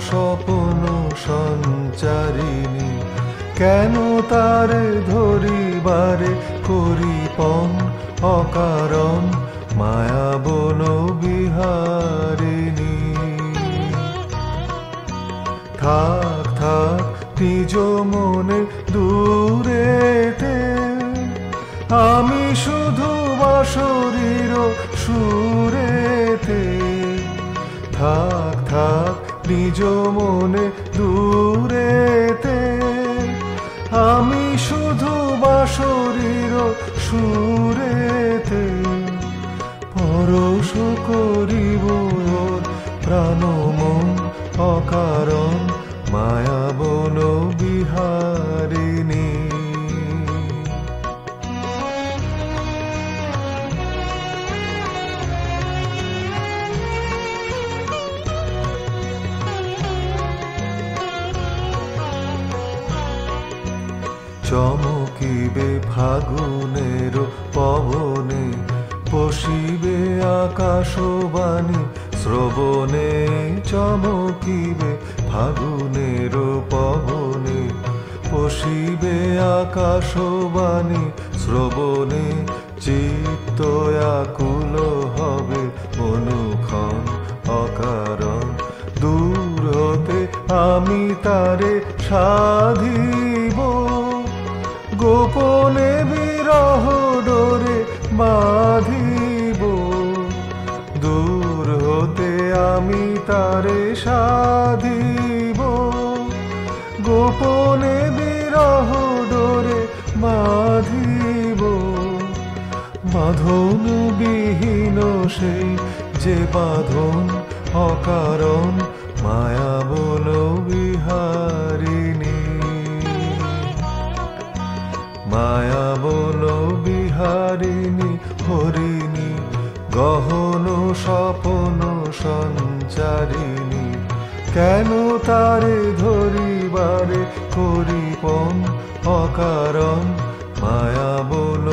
স্বপ্ন সঞ্চারিণী, কেন তারে ধরিবারে করিপন অকারণ মায়া বন বিহারিণী। থাক থাক নিজ মনে দূরেতে, আমি শুধু বাঁশরীর সুরেতে। থাক থাক নিজ মনে দূরেতে, আমি শুধু বাঁশরীর সুরেতে। পরশ করিব ওর প্রাণ মন অকারণ মায়া বন বিহারিণী। চমকিবে ফাগুনের পবনে, পশিবে আকাশবাণী শ্রবণে। চমকিবে ফাগুনের পবনে, পশিবে আকাশবাণী শ্রবণে। চিত্ত আকুল হবে অনুক্ষণ অকারণ, দূর হতে আমি তারে সাধিব। গোপনে বিরহ ডোরে বাঁধিব, দূর হতে আমি তারে সাধিব। গোপনে বিরহ ডোরে বাঁধিব। বাঁধন বিহীন সেই যে বাঁধন অকারণ মায়া বন বিহারিণী। মায়া বন বিহারিণী হরিণী, গহন স্বপ্ন সঞ্চারিণী, কেন তারে ধরিবারে করিপন অকারণ মায়া বন